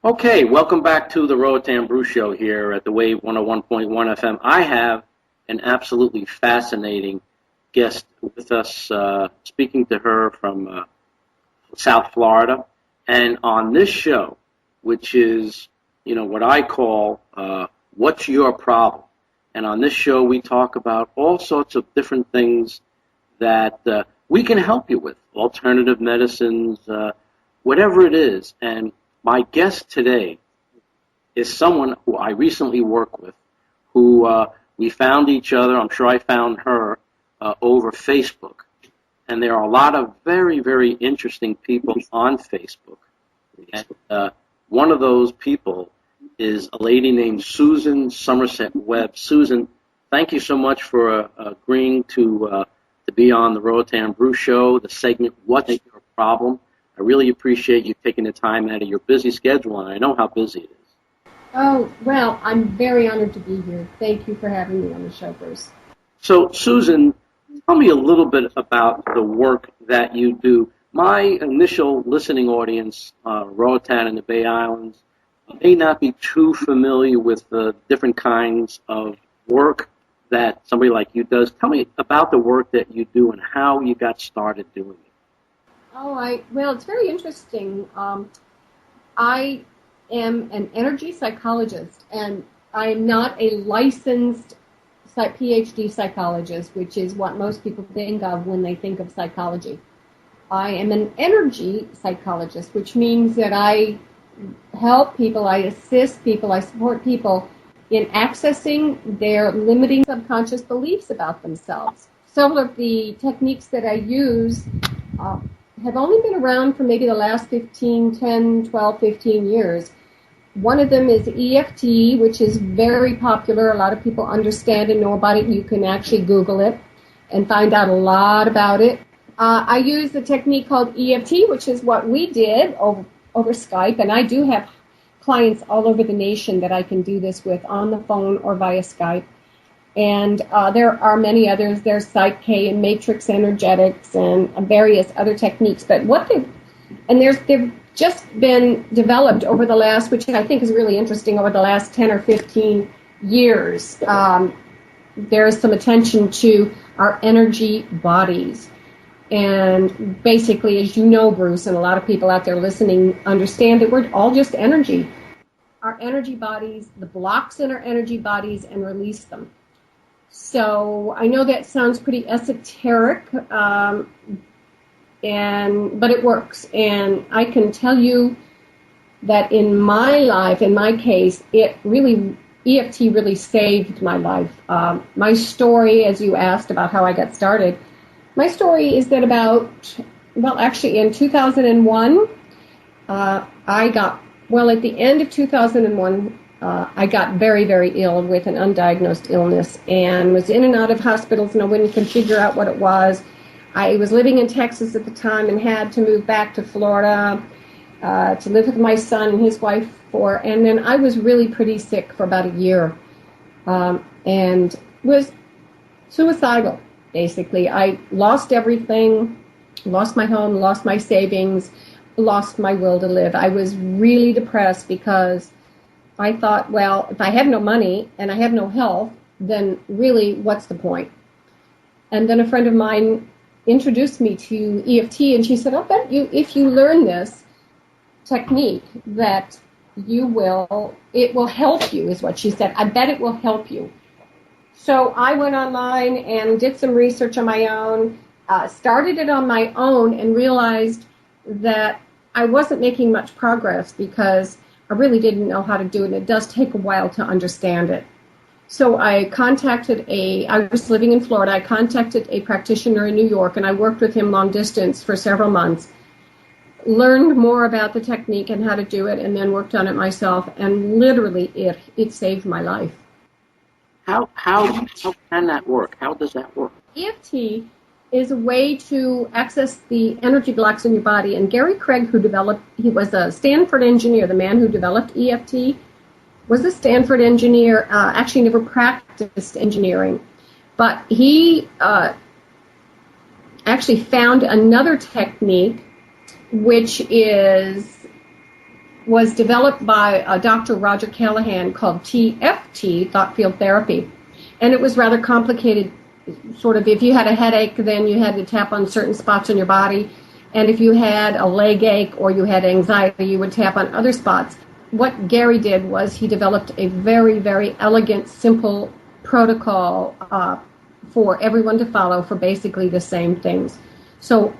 Okay, welcome back to the Roatan Brew Show here at the Wave 101.1 FM. I have an absolutely fascinating guest with us, speaking to her from South Florida. And on this show, which is, what I call, What's Your Problem? And on this show, we talk about all sorts of different things that we can help you with, alternative medicines, whatever it is. And my guest today is someone who I recently worked with, who we found each other. I'm sure I found her over Facebook. And there are a lot of very, very interesting people on Facebook. And one of those people is a lady named Susan Sommerset Webb. Susan, thank you so much for agreeing to be on the Roatan Brew Show, the segment, What's Your Problem? I really appreciate you taking the time out of your busy schedule, and I know how busy it is. Oh, well, I'm very honored to be here. Thank you for having me on the show, Bruce. So, Susan, tell me a little bit about the work that you do. My initial listening audience, Roatan and the Bay Islands, may not be too familiar with the different kinds of work that somebody like you does. Tell me about the work that you do and how you got started doing it. Well, it's very interesting. I am an energy psychologist, and I am not a licensed PhD psychologist, which is what most people think of when they think of psychology. I am an energy psychologist, which means that I help people, I assist people, I support people in accessing their limiting subconscious beliefs about themselves. Several of the techniques that I use have only been around for maybe the last 10, 12, 15 years. One of them is EFT, which is very popular. A lot of people understand and know about it. You can actually Google it and find out a lot about it. I use a technique called EFT, which is what we did over Skype, and I do have clients all over the nation that I can do this with on the phone or via Skype. And there are many others. There's Psych-K and Matrix Energetics and various other techniques. But they've just been developed over the last, which I think is really interesting, over the last 10 or 15 years. There is some attention to our energy bodies. And basically, as you know, Bruce, and a lot of people out there listening understand that we're all just energy. Our energy bodies, the blocks in our energy bodies, and release them. So I know that sounds pretty esoteric, but it works. And I can tell you that in my life, in my case, EFT really saved my life. My story, as you asked about how I got started, my story is that actually in 2001, at the end of 2001, I got very, very ill with an undiagnosed illness and was in and out of hospitals, and I wouldn't figure out what it was. I was living in Texas at the time and had to move back to Florida to live with my son and his wife and then I was really pretty sick for about a year and was suicidal, basically. I lost everything, lost my home, lost my savings, lost my will to live. I was really depressed because I thought, well, if I have no money and I have no health, then really, what's the point? And then a friend of mine introduced me to EFT, and she said, I bet you, if you learn this technique, that it will help you, is what she said. I bet it will help you. So I went online and did some research on my own, started it on my own, and realized that I wasn't making much progress because I really didn't know how to do it, and it does take a while to understand it. So I was living in Florida, I contacted a practitioner in New York, and I worked with him long distance for several months, learned more about the technique and how to do it, and then worked on it myself, and literally it saved my life. How can that work? How does that work? EFT is a way to access the energy blocks in your body. And Gary Craig, he was a Stanford engineer, the man who developed EFT, was a Stanford engineer, actually never practiced engineering. But he actually found another technique, which is was developed by Dr. Roger Callahan called TFT, thought field therapy. And it was rather complicated. Sort of, if you had a headache, then you had to tap on certain spots in your body. And if you had a leg ache or you had anxiety, you would tap on other spots. What Gary did was he developed a very, very elegant, simple protocol for everyone to follow for basically the same things. So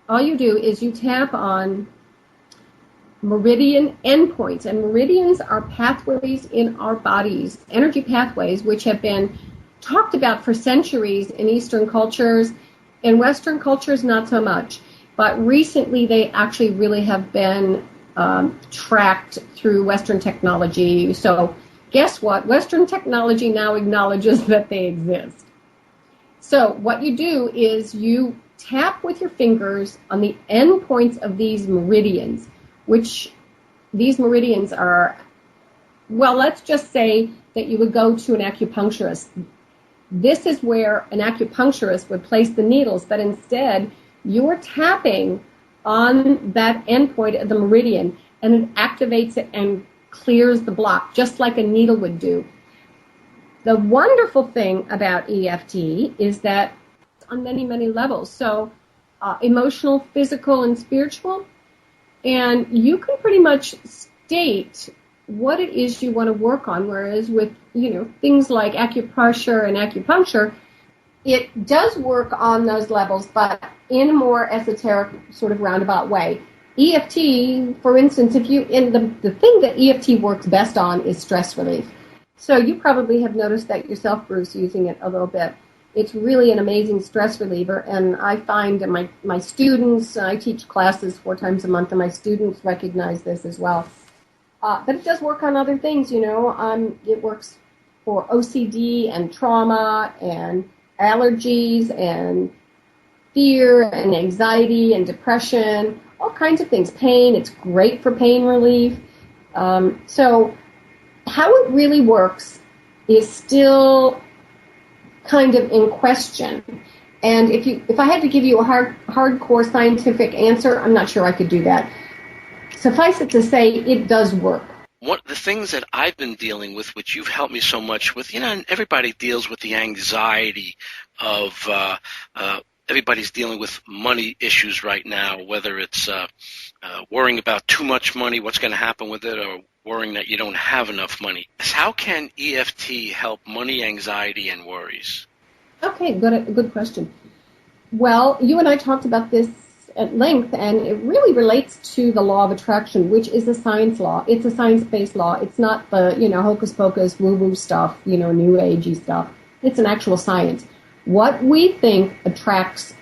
all you do is you tap on meridian endpoints, and meridians are pathways in our bodies, energy pathways, which have been talked about for centuries in Eastern cultures. In Western cultures, not so much. But recently, they actually really have been tracked through Western technology. So guess what? Western technology now acknowledges that they exist. So what you do is you tap with your fingers on the end points of these meridians, which these meridians are, well, let's just say that you would go to an acupuncturist. This is where an acupuncturist would place the needles, but instead you're tapping on that endpoint of the meridian, and it activates it and clears the block, just like a needle would do. The wonderful thing about EFT is that it's on many, many levels. So emotional, physical, and spiritual. And you can pretty much state what it is you want to work on, whereas with, things like acupressure and acupuncture, it does work on those levels, but in a more esoteric sort of roundabout way. EFT, for instance, the thing that EFT works best on is stress relief. So you probably have noticed that yourself, Bruce, using it a little bit. It's really an amazing stress reliever, and I find that my students, I teach classes 4 times a month, and my students recognize this as well. But it does work on other things, It works for OCD and trauma and allergies and fear and anxiety and depression, all kinds of things. Pain, it's great for pain relief. So how it really works is still kind of in question. And if I had to give you a hardcore scientific answer, I'm not sure I could do that. Suffice it to say, it does work. One of the things that I've been dealing with, which you've helped me so much with, and everybody deals with the anxiety of everybody's dealing with money issues right now, whether it's worrying about too much money, what's going to happen with it, or worrying that you don't have enough money. How can EFT help money anxiety and worries? Okay, good question. Well, you and I talked about this at length, and it really relates to the law of attraction, which is a science law. It's a science-based law. It's not the, hocus-pocus, woo-woo stuff, new agey stuff. It's an actual science. What we think attracts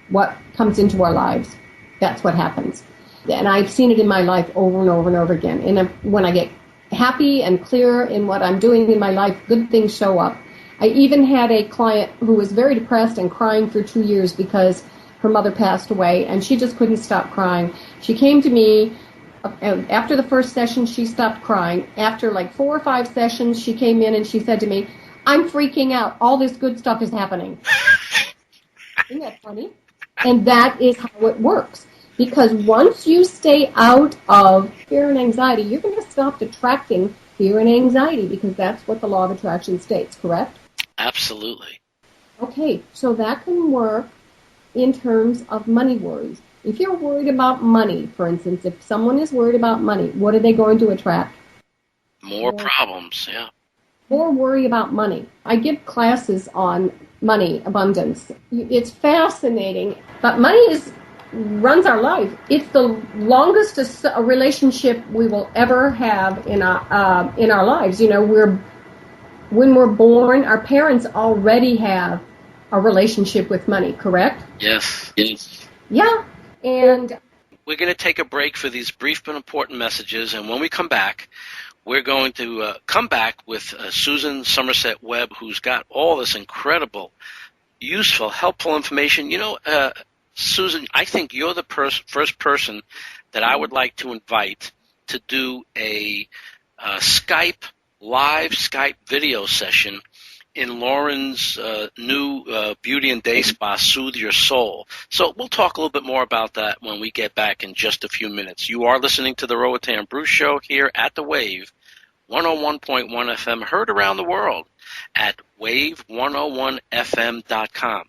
what comes into our lives. That's what happens. And I've seen it in my life over and over and over again. And when I get happy and clear in what I'm doing in my life, good things show up. I even had a client who was very depressed and crying for 2 years because her mother passed away, and she just couldn't stop crying. She came to me. After the first session, she stopped crying. After like 4 or 5 sessions, she came in and she said to me, "I'm freaking out. All this good stuff is happening." Isn't that funny? And that is how it works. Because once you stay out of fear and anxiety, you're going to stop attracting fear and anxiety, because that's what the law of attraction states, correct? Absolutely. Okay, so that can work in terms of money worries. If you're worried about money, for instance, if someone is worried about money, what are they going to attract? More problems, yeah. More worry about money. I give classes on money, abundance. It's fascinating, but money runs our life. It's the longest a relationship we will ever have in our lives. When we're born, our parents already have a relationship with money, correct? Yes. Yeah, and we're going to take a break for these brief but important messages, and when we come back, we're going to come back with Susan Sommerset Webb, who's got all this incredible, useful, helpful information. Susan, I think you're the first person that I would like to invite to do a live Skype video session in Lauren's new Beauty and Day Spa, Soothe Your Soul. So we'll talk a little bit more about that when we get back in just a few minutes. You are listening to the Roatan Bruce Show here at The Wave, 101.1 FM, heard around the world at wave101fm.com.